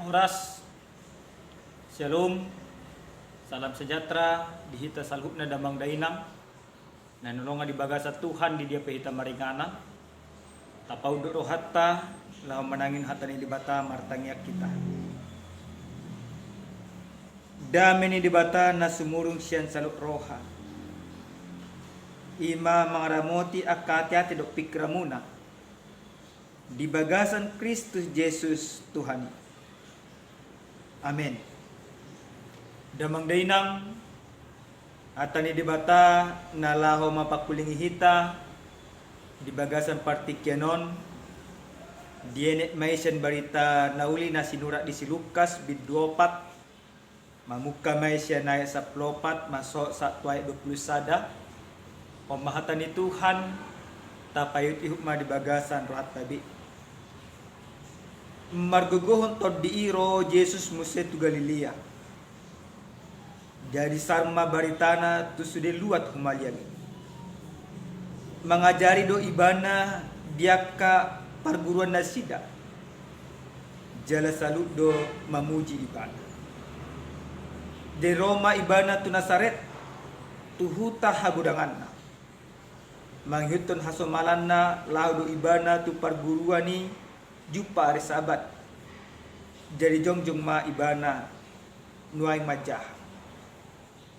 Oras, Shalom, salam sejahtera, dihita salhubna damang dainang, nanulungan di bagasa Tuhan di dia pehita maringana, tapau do rohatta, lau manangin hata ni dibata martangyak kita. Dami ni dibata na sumurung siyan saluk roha. Ima mangaramoti akati-ati do pikramuna, di bagasan Kristus Yesus Tuhan. Amen. Damang dainang atani dibata nalaho mapakulingi hita di bagasan partikyanon dienet maisen barita nauli na sinurat di si Lukas bid 24 mamuka maisya naik sa plopat masuk sa tuay 20 sada pemahatan ni Tuhan tapayut ihukma di bagasan rohat tabi marguguhon tod diiro Jesus muse tu Galilea. Jadi sarma baritana tu sudah luat humalian. Mengajari do ibana dia ka perguruan nasida. Jala salut do mamuji ibana. De Roma ibana tu Nasaret tu huta hagudanganna. Manghutun hasomalanna lau do ibana tu perguruan ni jupa hari sabat jadi jongjong ma ibana nuai majah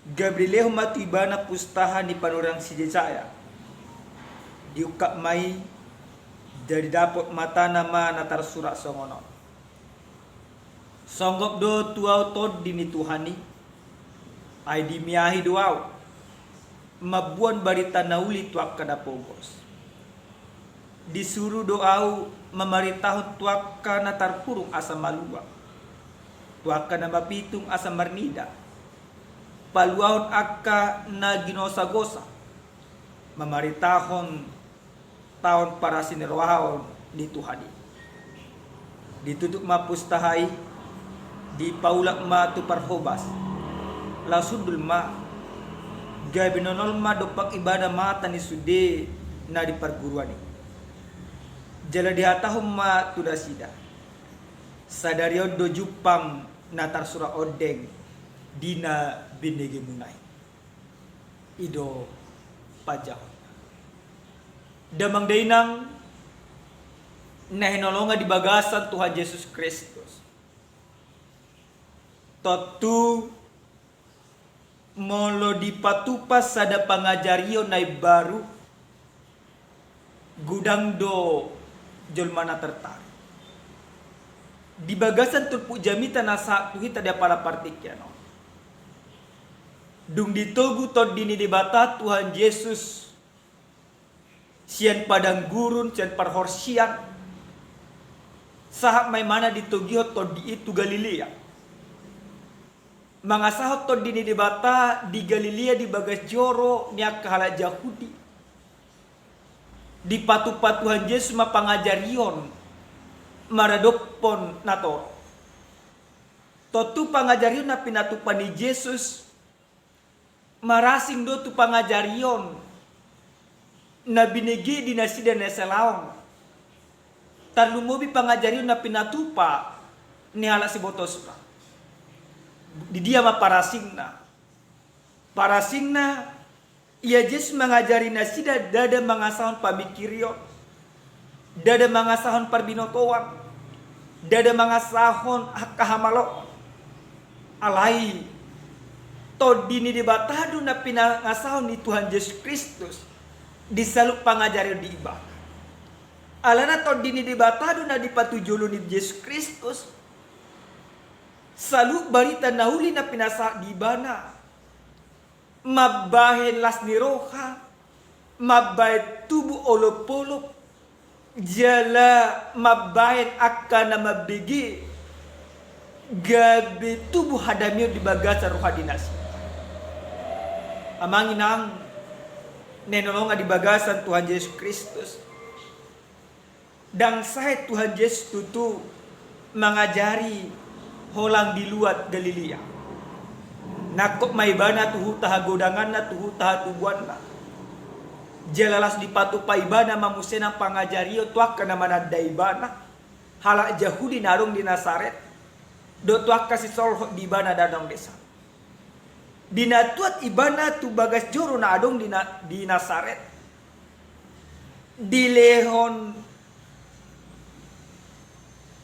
Gabriel matu ibana pustaha ni panurang si Yesaya diukak mai jadi dapot mata nama natar surat songono songgok do tuau tod dini Tuhani ai dimiahi doau mabuan barita nauli tuak kada pogos disuruh doau memerintah tuaka na tarpurung asa malua tuaka na mapitung asa marnida paluahon akka na ginosa-gosa memerintahon tahun para sinirwahon di Tuhani ditutup mapustahai di paulak ma tu parhobas lasudul ma gabinonol ma dopak ibadah mata ni sude na di perguruan ni jala dihatahum ma tudasida sadario do jupang natar sura odeng dina binege munai ido pajahon damang dainang nahinolonga di bagasan Tuhan Yesus Kristus totu molo dipatupas sada pangajario nai baru gudang do jolmana tertarik di bagasan tulpu jamita nasa tuhita dia para partikyano dung ditogu tod dini dibata Tuhan Yesus sian padang gurun sian parhorsian sahak may mana ditogihot tod di itu Galilea mangasahot tod dini dibata di Galilea di bagas joro niak kahala Yahudi di patu-patuhan Yesus mapangajarion maradokpon nato totu pangajarion na pinatupan ni Yesus marasing do tu pangajarion na binigi dinasida na selaong tarlumubi pangajarion na pinatupa ni hala si botos di dia maparasing na ia Yesus mengajari nasida dada mangasahon pamikirion dada mangasahon parbinotoan dada mangasahon kahamalo alai to dini dibatadu na pinangasahon ni Tuhan Yesus Kristus disaluk pangajari di ibadah alana to dini dibatadu na dipatujulu ni Yesus Kristus saluk barita nauli na pinasa di ibana mabahe las niroha mabahe tubuh olop-olop jala mabahe akan mabigi gabi tubuh hadamir di bagasa roha dinasi amanginang nenolonga di bagasan Tuhan Yesus Kristus dan saya Tuhan Yesus tutu mengajari holang di luar Galilea nakok maibana tuhu taha godangan na tuhu taha tubuan na jalalas di patu paibana mamusena pangajario tuak kana manada ibana hala Yahudi narong di Nasaret Do tuak kasih solho di bana dadang desa. Dinatuat ibana tu bagas joro na adong di Nasaret. Di lehon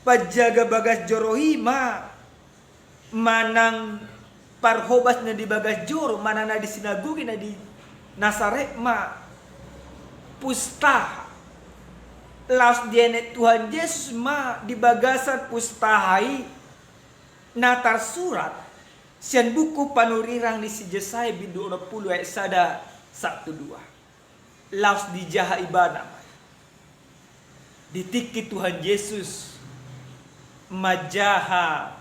pajaga bagas joro hima manang parhobas na di bagas joro mana na di sinagogi na di Nasaret ma pustaha. Laos dianet Tuhan Yesus ma di bagasan pustahai natar surat sian buku panurirang ni si Jesaya bindu 20 ayat sada 1-2. Laos di jaha ibana ditiki Tuhan Yesus majaha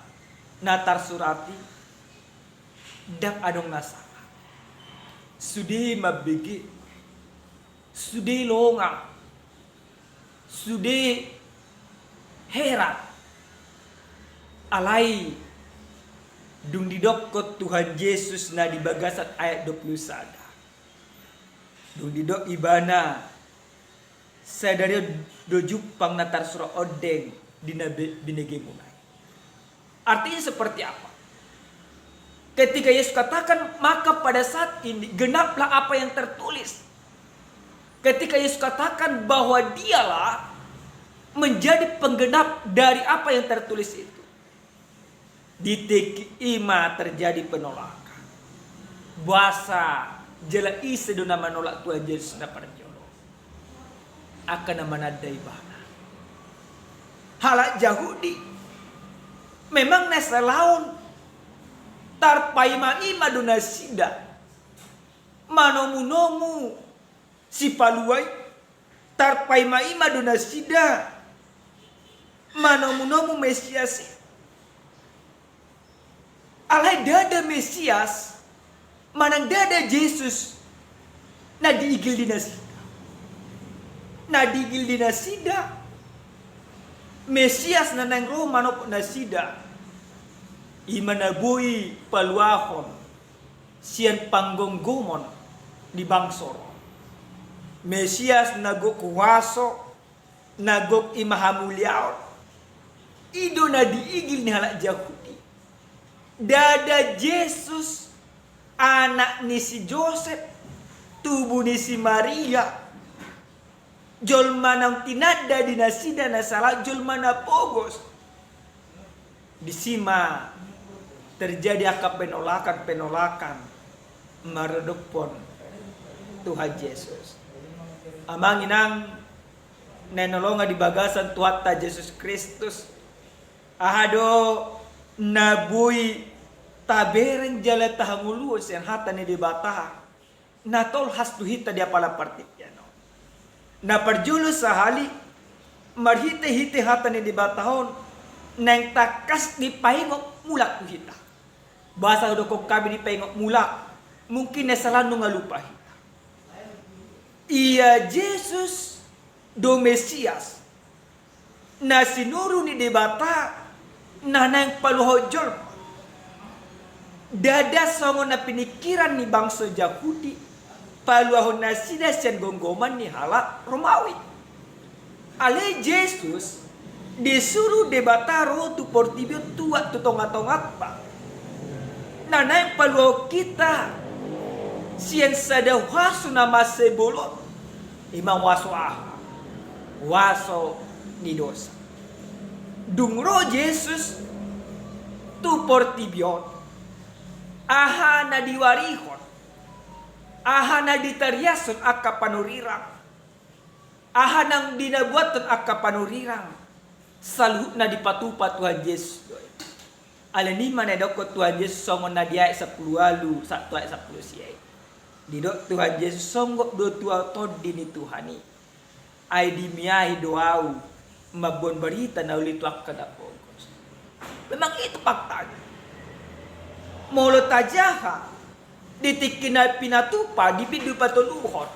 natar surati dak adong nasaka sudi mabigi sudi longa sudi herat alai dung didokot Tuhan Yesus na di bagasan ayat 21. Dung didok ibana sadari dojupang natar surah odeng dina binege munai. Artinya seperti apa? Ketika Yesus katakan maka pada saat ini genaplah apa yang tertulis. Ketika Yesus katakan bahwa dialah menjadi penggenap dari apa yang tertulis itu. Di ima terjadi penolakan. Bahasa jela isi dona menolak Tuhan Yesus na parjolo. Akan manadai bana. Halak Yahudi. Memang nasa laun. Tarpai ima dona sida. Manomu si paluai. Tarpai ima dona sida. Manomu Mesias. Alai dada Mesias, manang dada Yesus, na diigil dinasida. Na diigil dinasida, Mesias na nang Roma no nasida, imanabui paluahon, siyan panggonggomon di bangsoro. Mesias nagok kuwaso, nagok imahamulyaon, ido na diigil ni halak Yahudi. Dada Yesus, anak ni si Joseph, tubuh ni si Maria, jolma nang tinada dinasida na salah jolma na pogos. Disima terjadi akap penolakan meredupon Tuhan Yesus. Amang inang nenolonga di bagasan Tuhan ta Yesus Kristus. Ahado nabui taberen jala tahanguluos yang hata ni dibataha natol hastuhita dia pala partikyano na parjulo sahali marhite-hite hata ni dibatahon nang takas di paingok mulak kuhita bahasa udokok kami di paingok mulak mungkin nasalano nga lupa hita iya Jesus do Mesias na sinuro ni dibata na nang paluhojol dada songo na pinikiran ni bangsa Yahudi paluahon na sida siyan gonggoman ni halak Romawi. Ale Jesus disuruh debataro tu portibio tua tu tongat-tongat pa. Nanay paluah kita siyan sada waso na masebolot imang waso waso ni dosa. Dungro Jesus tu portibio aha na diwarihon, aha na ditariason akka panurirang, aha nang dinabuatan akka panurirang, saluhut na dipatupa Tuhan Yesus. Alaniman na dokot Tuhan Yesus songon na diay sa pulualu, sa tuay sa pulusiyay. Didok Tuhan Yesus songgok do tuwa tod dini Tuhani. Ay dimiyahi doaw, mabon barita na ulitwak kadapogos. Memang itu faktanya. Mulut tajaha ditikin na pinatupa di bidu patuluhon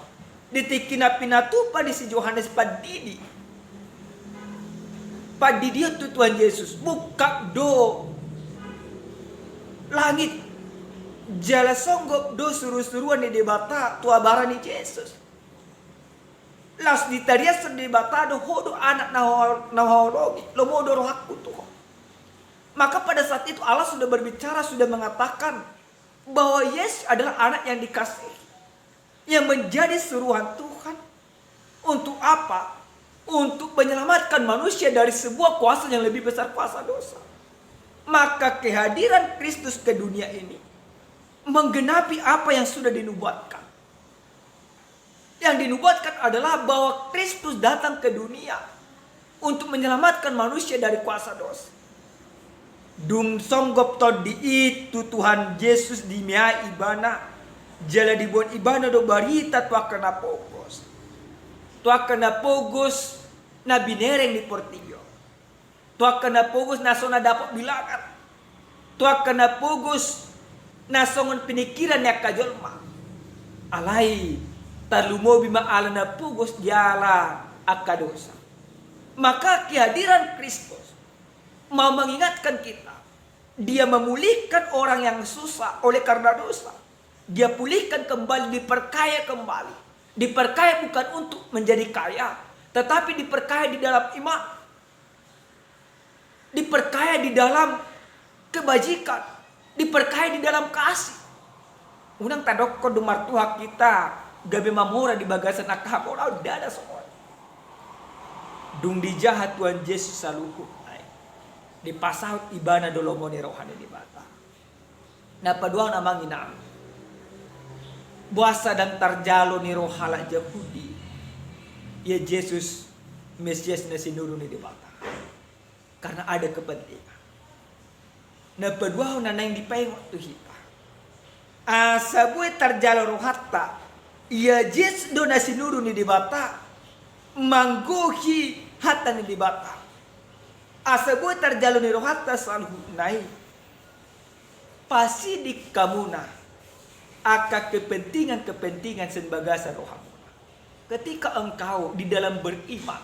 ditikin na pinatupa di si Yohanes Padidi itu Tuhan Yesus buka do langit jala songgok do suruh-suruhan di debata tua barani Yesus las ditarias di debata do hodo anak nahologi lo modo rohakku tuh maka pada saat saat itu Allah sudah berbicara, sudah mengatakan bahwa Yesus adalah anak yang dikasihi, yang menjadi suruhan Tuhan. Untuk apa? Untuk menyelamatkan manusia dari sebuah kuasa yang lebih besar, kuasa dosa. Maka kehadiran Kristus ke dunia ini menggenapi apa yang sudah dinubuatkan. Yang dinubuatkan adalah bahwa Kristus datang ke dunia untuk menyelamatkan manusia dari kuasa dosa. Dung songgop to di itu Tuhan Yesus di mia ibana jala dibuat ibana do barita tua kena pogos. Tua kena pogos na binereng di portillo. Tua kena pogos na sona dapat bilangan. Tua kena pogos na songon pinikiran ya kajolma. Alai talumo bima ala na pogos diala akadosa. Maka kehadiran Kristus mau mengingatkan kita. Dia memulihkan orang yang susah oleh karena dosa. Dia pulihkan kembali, diperkaya kembali. Diperkaya bukan untuk menjadi kaya, tetapi diperkaya di dalam iman. Diperkaya di dalam kebajikan. Diperkaya di dalam kasih. Unang tadok ko dumar Tuhan kita. Gabi mamora di bagasan akahamola. Udah ada semua. Dung di jahat Tuhan Yesus saluku. Di pasahut ibana dolomoni rohani di bata. Napaduang namang inang. Buasa dan tarjalo ni rohala Yahudi. Ya Yesus Mesias na sinuruni di bata. Karena ada kepentingan. Napaduang nanang dipayang tu hita. Asabuy tarjalo rohata. Ya Yesus do na sinuruni di bata. Mangguhi hata ni di bata. Asabuy tarjalo ni rohata salhunay. Pasidik kamuna. Aka kepentingan-kepentingan senbagasa rohamu. Ketika engkau di dalam beriman,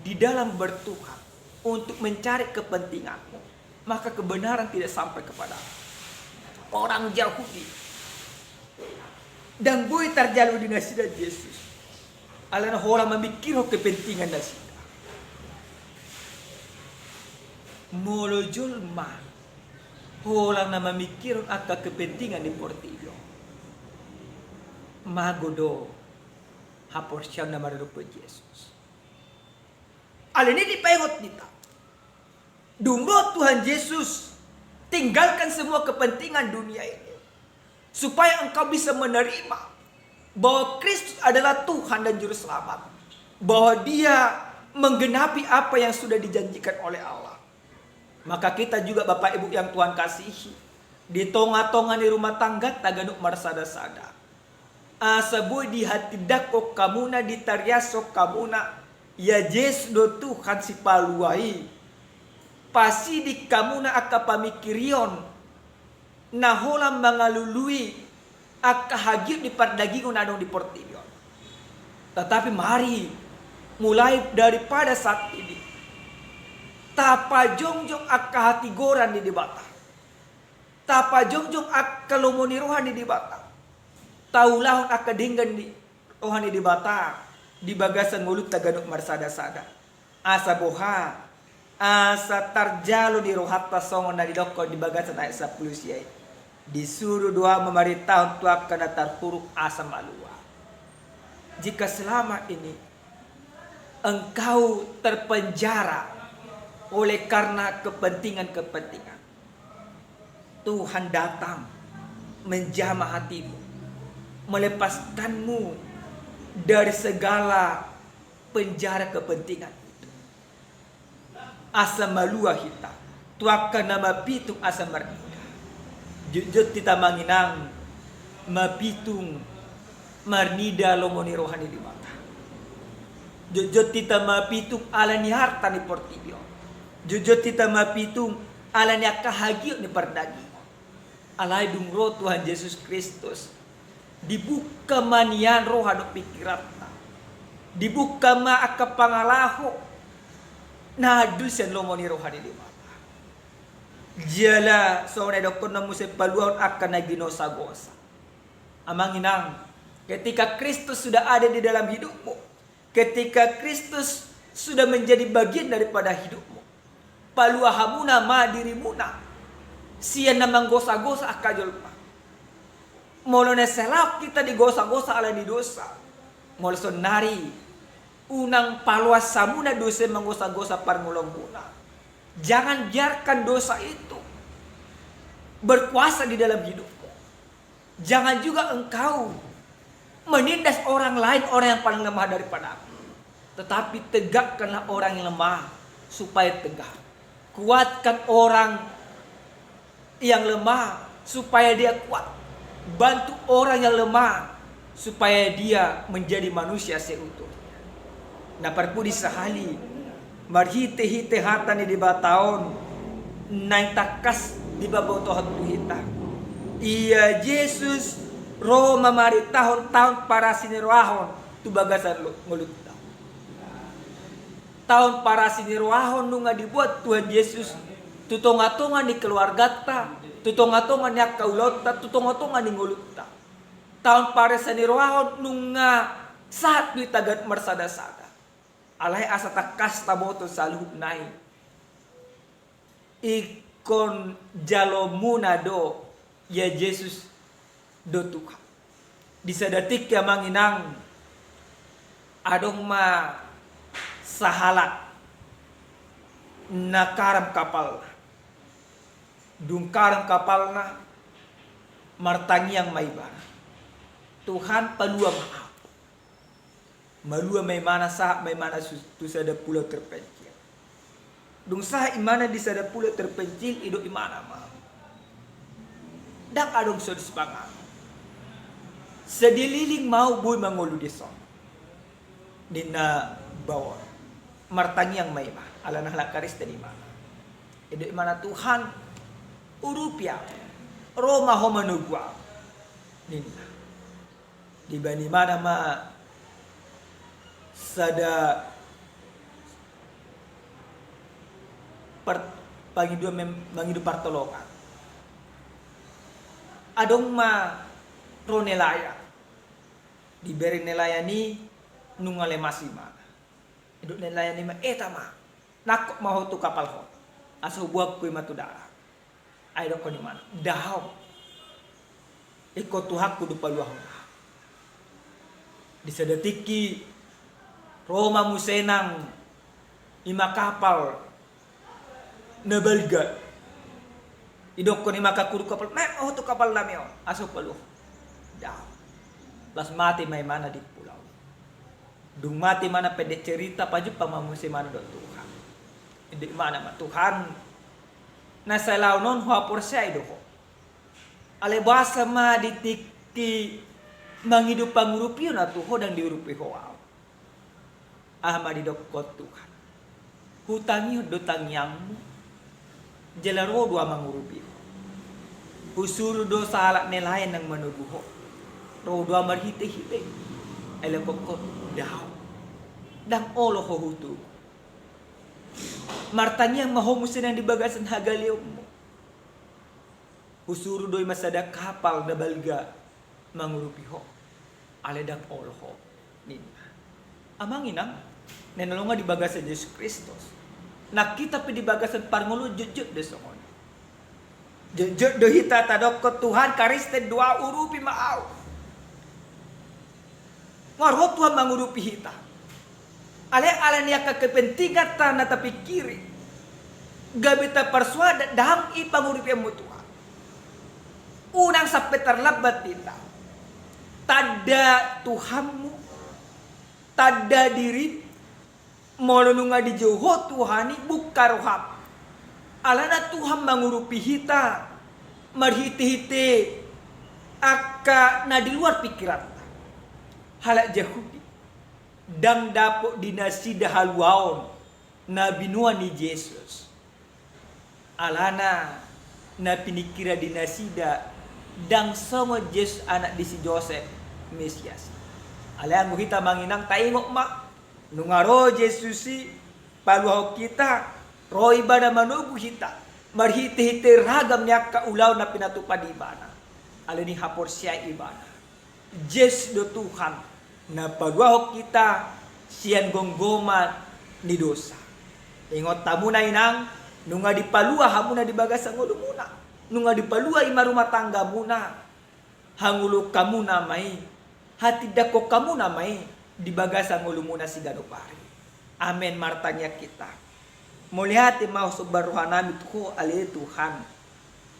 di dalam bertukar untuk mencari kepentinganmu, maka kebenaran tidak sampai kepada orang Yahudi. Dan boy tarjalo di nasida Yesus. Alana orang memikir kepentingan nasida. Molojul man. Orang na memikir akan kepentingan di portillo. Magodo hapor siya na marupo Yesus. Alin ini dipaingot kita. Dumbo Tuhan Yesus tinggalkan semua kepentingan dunia ini supaya engkau bisa menerima bahwa Kristus adalah Tuhan dan Juru Selamat, bahwa Dia menggenapi apa yang sudah dijanjikan oleh Allah. Maka kita juga Bapak Ibu yang Tuhan kasihi, di tonga-tonga di rumah tangga taganuk marsada-sada. Asaboy di hati dakok kamuna di tariasok kamuna ya Yesus do Tuhan si paluai. Pasti di kamuna aka pamikirion naholam mangalului aka hagiu di pardagingon adong di portillo. Tetapi mari mulai daripada saat ini tapa jongjong aka hati goran di dibata. Tapa jongjong aka lomoni rohani di bata. Taulahon aka dinggan di rohani di bata. Di bagasan mulut taganuk marsada-sada. Asa boha. Asa tarjalo di rohata songon na didoko di bagasan ayat 10 siyay. Disuruh doa memerintah untuk akan terpuruk asa malua. Jika selama ini engkau terpenjara oleh karena kepentingan-kepentingan, Tuhan datang menjamah hatimu, melepaskanmu dari segala penjara kepentingan itu. Asa malua hita, tuakan nama pitung asa merdeka. Jujut kita manginang mapitung marnida lomoni rohani di mata. Jujut kita mapitung alani harta ni portillo. Jujut kita mapitung alani akahagio ni pardagi. Alai dungro Tuhan Yesus Kristus. Dibuka manian roha do pikiratna. Dibuka ma akapangalaho. Nahadul sen lomoni rohani di mata. Jala sore dokon namu sepaluan akan naginosa-gosa. Amang inang, ketika Kristus sudah ada di dalam hidupmu, ketika Kristus sudah menjadi bagian daripada hidupmu, paluahamuna ma dirimuna, Siya namang gosa-gosa akajol pa. Molo na selak kita di gosa-gosa ala di dosa. Molo sonari unang paluas sa muna dosa manggosa-gosa parngulong muna. Jangan biarkan dosa itu berkuasa di dalam hidupmu. Jangan juga engkau menindas orang lain, orang yang paling lemah daripada aku. Tetapi tegakkanlah orang yang lemah supaya tegak. Kuatkan orang yang lemah supaya dia kuat. Bantu orang yang lemah supaya dia menjadi manusia seutuhnya. Na parpudi sahali marhite-hite hatani di bataon naing takas di baboto hatu hita. Iya Yesus Roma mari tahun-tahun para sinirwahon tu bagasan ngulut. Tahun para sinirwahon nunga dibuat Tuhan Yesus tutonga-tonga di keluarga ta, tutonga-tonga ni akaulota, tutonga-tonga ni ngulutta. Tahun para sinirwahon nunga saat di tagat marsada-sada. Alay asa takas taboto sa luhut nai. Ikon jalo muna do ya Yesus do Tuhan. Di sadatik ya manginang adong ma sahalak na karam kapal. Dung karam kapal na martangi yang maibana. Tuhan palua maaf. Malua may mana sa may mana tu sada pulau terpencil. Dung sah imana di sada pulau terpencil ido imana ma. Dak adong sodis pangang. Sedililing mau boy mangolu deson. Dina bawor. Martangi yang maiba. Ala nahlak karis dan imana. Ido imana Tuhan urupya. Roma homanugwa. Nina. Di bani mana ma sada pangidu partolokan. Adong ma ro nelaya. Diberi nelaya ni nungale masima. Iduk nelaya ni ma eta ma. Nakok maho tu kapal ho. Aso buak kui matu darah. Ai dok di mana? Dahau. Iko tuhak kudu paluah. Disadatiki Roma musenang ima kapal nabalga. Idok ko ni makakudu kapal. Oh tu kapal nami oh. Aso paluh. Dah. Las mati may mana di pulau. Dung mati mana pendek cerita paju pamamuse mana do Tuhan. Hindi mana ma Tuhan. Nasa law non huapor siya ido ko. Ale basa ma ditikti mangidup pangurupiyo na tuho dang diurupi ho. Ahmadi dokot Tuhan. Hutangi dotang yangmu. Jalaro dua mangurupi. Usuru do salak nelayan ng manubuho. Ro dua marhite-hite. Alam ko daw. Dang olo ho hutu. Martanya mahomusin ang dibagasan hagaliw mo. Usuru do'y masada kapal na balga mangurupi ho. Aledang olo ho. Nina. Amanginang. Nenalunga di bagasan Yesus Kristus. Nakita pa di bagasan parngulu jujut de songon. Jujut do hita tadok ko Tuhan kariste dua urupi maaw. Ngarho Tuhan mangurupi hita. Ale niya kakepentingan ta na tapi kiri. Gabita persuada dahang ipangurupi mo Tuhan. Unang sa peterlabat kita. Tada Tuhanmu. Tada diri molonunga di Joho Tuhani bukaruhap. Alana Tuhan mangurupi hita. Marhiti-hiti. Aka na di luar pikiran. Halak Yahudi. Dang dapo dinasida haluaon. Na binua ni Yesus. Alana na pinikira dinasida. Dang sama Yesus anak di si Joseph. Mesias. Alang mo hita manginang taingok ma. Nungaro Yesus si paluhaw kita roy ba na manugo hita marhiti-hiti ragam niya kaulaw na pinatupad ibana alini hapor siya ibana Yesus do Tuhan na paluhaw kita siyan gonggoman ni dosa ingot tamu na inang nunga di paluha hamu na di bagasang ulo muna nunga dipalua ima rumah tangga muna, hangulu kamu namai, hati dako kamu namai, di bagasa ngulu muna si ganopari. Amen martanya kita. Melihat mau subaruhan nami tuh ali Tuhan.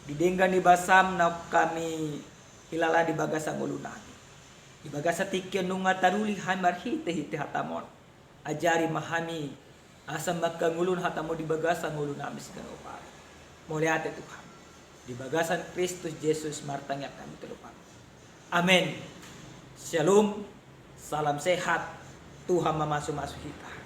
Didenggan di basam na kami hilala di bagasa ngulu nami. Di bagasa tikian nunga taruli hamar hite hatamon. Ajari mahami asam makangulun hatamu di bagasa ngulu nami si ganopari. Melihat Tuhan. Di bagasan Kristus Yesus martanya kami terlupa. Amin. Shalom. Salam sehat. Tuhan memasuk-masuk kita.